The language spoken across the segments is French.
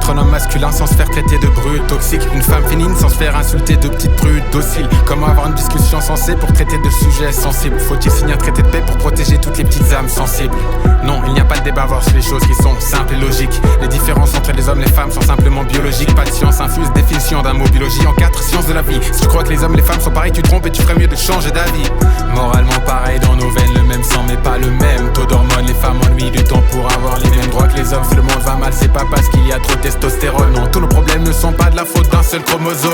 Être un homme masculin sans se faire traiter de brute toxique. Une femme féminine sans se faire insulter de petite prude docile. Comment avoir une discussion sensée pour traiter de sujets sensibles? Faut-il signer un traité de paix pour protéger toutes les petites âmes sensibles? Non, il n'y a pas de débat à voir sur les choses qui sont simples et logiques. Les différences entre les hommes et les femmes sont simplement biologiques. Pas de science infuse, définition d'un mot biologie en 4 sciences de la vie. Si tu crois que les hommes et les femmes sont pareils, tu te trompes et tu ferais mieux de changer d'avis. Moralement pareil dans nos veines, le même sang mais pas le même taux d'hormones. Les femmes ennuient du temps pour avoir les mêmes droits que les hommes. Si le monde va mal, c'est pas parce qu'il y a trop de testostérone. Non, tous nos problèmes ne sont pas de la faute d'un seul chromosome.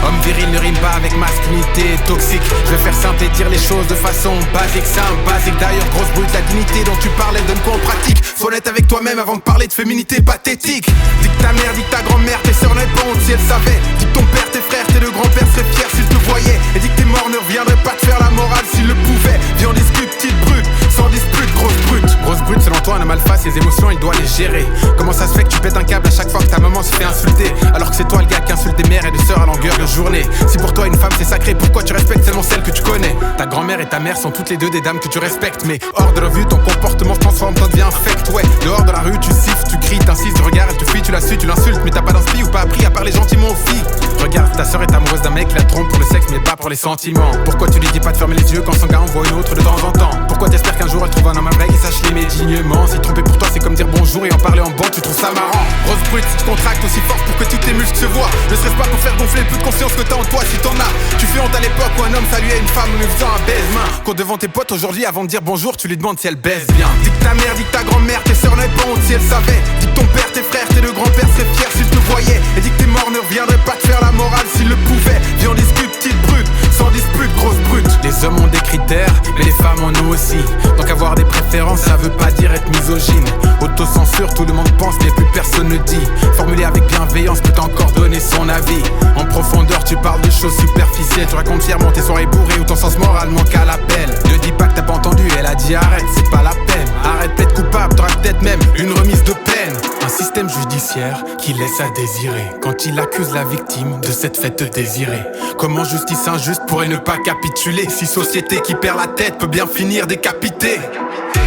Homme viril ne rime pas avec masculinité toxique. Je vais faire simple et dire les choses de façon basique, simple, basique. D'ailleurs, grosse brute, la dignité dont tu parlais donne quoi en pratique. Faut l'être avec toi-même avant de parler de féminité pathétique. Dis que ta mère, dis que ta grand-mère, tes sœurs n'avaient pas honte si elles savaient. Dis que ton père, tes frères, tes deux grands-pères seraient fiers s'ils te voyaient. Et dis que tes morts ne reviendraient pas te faire la morale s'ils le pouvaient. Viens on discute, petite brute, sans dispute, grosse brute. Grosse brute, selon toi, un homme alpha, ses émotions, il doit les gérer. Comment ça se fait que tu pètes un câble à chaque fois que ta maman se fait insulter, alors que c'est toi le gars qui insulte des mères et des sœurs à longueur de journée? Si pour toi une femme c'est sacré, pourquoi tu respectes seulement celle que tu connais? Ta grand-mère et ta mère sont toutes les deux des dames que tu respectes, mais hors de la vue, ton comportement se transforme, t'en deviens infect. Ouais, dehors de la rue, tu siffles, tu cries, t'insistes, tu regardes, elle te fuit, tu la suis, tu l'insultes, mais t'as pas d'inspi ou pas appris à parler gentiment aux filles. Regarde, ta sœur est amoureuse d'un mec, la trompe pour le sexe mais pas pour les sentiments. Pourquoi tu lui dis pas de fermer les yeux quand son gars en voit une autre de temps en temps? Pourquoi t'espères qu'un jour elle trouve un homme vrai qui sache l'aimer dignement? Si tromper pour toi c'est comme dire bonjour et en parler en bon, tu trouves ça marrant? Grosse brute, si tu contractes aussi fort pour que tous tes muscles se voient, ne serait-ce pas pour faire gonfler le peu de confiance que t'as en toi si t'en as? Tu fais honte à l'époque où un homme saluait une femme en lui faisant un baise-main. Quand devant tes potes aujourd'hui, avant de dire bonjour, tu lui demandes si elle baise bien. Dis que ta mère, dis que ta grand-mère, tes sœurs n'avaient pas honte si elles savaient. Dis que ton père, tes frères, tes deux grands-pères seraient fiers s'ils te voyaient. Et dis que tes morts ne reviendraient pas te faire la morale s'ils le pouvaient. Viens on discute, petite brute, sans dispute, grosse brute. Les hommes ont des critères, mais les femmes en ont aussi. Donc avoir des préférences, ça veut pas dire être misogyne. Autocensure, tout le monde pense, mais plus personne ne dit. Formulé avec bienveillance peut encore donner son avis. En profondeur, tu parles de choses superficielles. Tu racontes fièrement tes soirées bourrées où ton sens moral manque à l'appel. Ne dis pas que t'as pas entendu, elle a dit arrête, c'est pas la peine. Arrête, plaide coupable, t'auras peut-être même une remise de peine. Un système judiciaire qui laisse à désirer quand il accuse la victime de cette fête désirée. Comment justice injuste pourrait ne pas capituler si société qui perd la tête peut bien finir décapitée?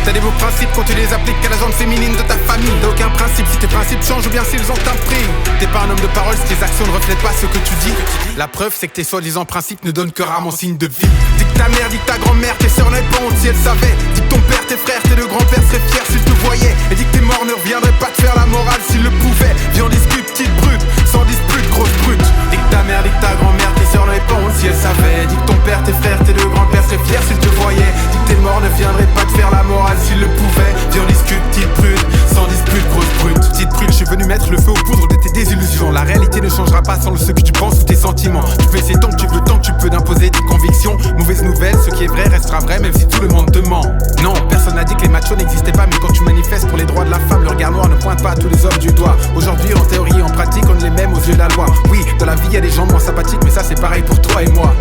T'as des beaux principes quand tu les appliques qu'à la zone féminine de ta famille. T'as aucun principe si tes principes changent ou bien s'ils ont un prix. T'es pas un homme de parole si tes actions ne reflètent pas ce que tu dis. La preuve c'est que tes soi-disant principes ne donnent que rarement signe de vie. Dis que ta mère, dis que ta grand-mère, tes sœurs n'avaient pas honte si elles savaient. Dis que ton père, tes frères, tes deux grands-pères seraient fiers s'ils te voyaient. Et dis que tes morts ne reviendraient pas te faire la morale s'ils le pouvaient. Viens on discute, petite brute, sans dispute, grosse brute. Dis que ta mère, dis que ta grand-mère, tes sœurs n'avaient pas honte si elles savaient. Dis que ton père, tes frères, tes deux grands-pères seraient fiers s'ils te voyaient. Dis que tes morts ne viendraient pas te faire la morale s'ils le pouvaient. Viens on discute, petite brute, sans dispute, grosse brute. Petite brute, je suis venu mettre le feu aux poudres de tes désillusions. La réalité ne changera pas sans ce que tu penses ou tes sentiments. Tu peux essayer tant que tu veux, tant que tu peux d'imposer tes convictions. Mauvaise nouvelle, ce qui est vrai restera vrai même si tout le monde te ment. Non, personne n'a dit que les machos n'existaient pas, mais quand tu manifestes pour les droits de la femme, le regard noir ne pointe pas à tous les hommes du doigt. Aujourd'hui, en théorie et en pratique, on est les mêmes aux yeux de la loi. Oui, dans la vie, y a des gens moins sympathiques, mais ça c'est pareil pour toi et moi.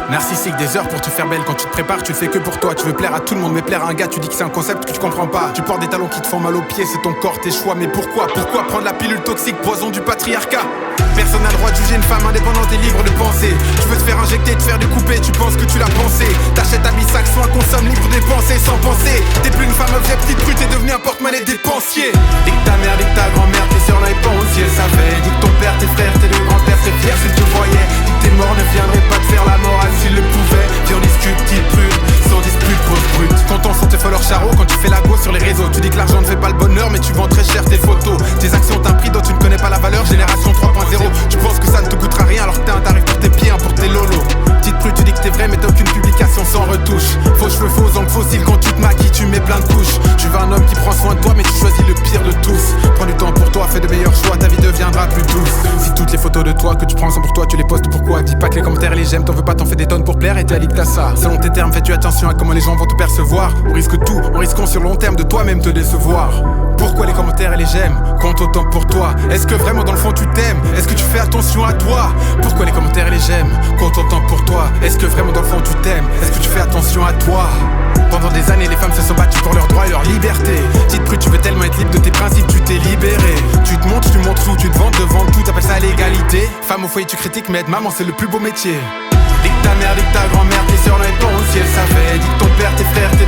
Narcissique, des heures pour te faire belle. Quand tu te prépares, tu le fais que pour toi. Tu veux plaire à tout le monde, mais plaire à un gars, tu dis que c'est un concept que tu comprends pas. Tu portes des talons qui te font mal aux pieds, c'est ton corps, tes choix. Mais pourquoi prendre la pilule toxique, poison du patriarcat? Personne n'a le droit de juger une femme indépendante et libre de penser. Tu veux te faire injecter, te faire découper, tu penses que tu l'as pensé. T'achètes un sac, soin, consomme, libre de dépenser sans penser. T'es plus une femme objet, petite brute, t'es devenu un porte-monnaie dépensier. Dis que ta mère, dis que ta grand-mère, tes sœurs n'avaient pas honte si elles savaient. Dis que ton père, tes frères, tes deux grands-pères seraient fiers s'ils te voyaient. Dis que tes morts ne viendraient pas te faire la morale s'ils le pouvaient. Viens on discute, petite brute, sans dispute, grosse brute. Content sont tes followers charros quand tu fais la go sur les réseaux. Tu dis que l'argent ne fait pas le bonheur, mais tu vends très cher tes photos. Tes actions ont un prix dont tu ne connais pas la valeur. Génération 3.0. Tu penses que ça ne te coûtera rien alors que t'as un tarif pour tes pieds, un pour tes lolos. Petite brute, tu dis que t'es vrai, mais t'as aucune publication sans retouche. Faux cheveux, faux ongles, fossiles. Quand tu te maquilles, tu mets plein de couches. Tu veux un homme qui prend soin de toi, mais tu choisis le pire de tous. Prends du temps pour toi, fais de meilleurs choix, ta vie deviendra plus douce. Si toutes les photos de toi que tu prends sont pour toi, tu les postes pourquoi? Dis pas que les commentaires et les j'aime, t'en veux pas, t'en fais des tonnes pour plaire et t'es addict à ça. Selon tes termes, fais-tu attention à comment les gens vont te percevoir? On risque tout, on risquons sur le long terme de toi-même te décevoir. Pourquoi les commentaires et les j'aime comptent autant pour toi? Est-ce que vraiment dans le fond tu t'aimes? Est-ce que tu fais attention à toi? Pourquoi les commentaires et les j'aime comptent autant pour toi? Est-ce que vraiment dans le fond tu t'aimes? Est-ce que tu fais attention à toi? Pendant des années les femmes se sont battues pour leurs droits et leur liberté. Petite brute, tu veux tellement être libre de tes principes, tu t'es libéré. Tu te montres tout, tu te vends devant tout, t'appelles ça l'égalité. Femme au foyer tu critiques mais être maman c'est le plus beau métier. Dis que ta mère, dis que ta grand-mère, tes sœurs n'avaient pas honte si elles savaient. Dis que ton père, tes frères, tes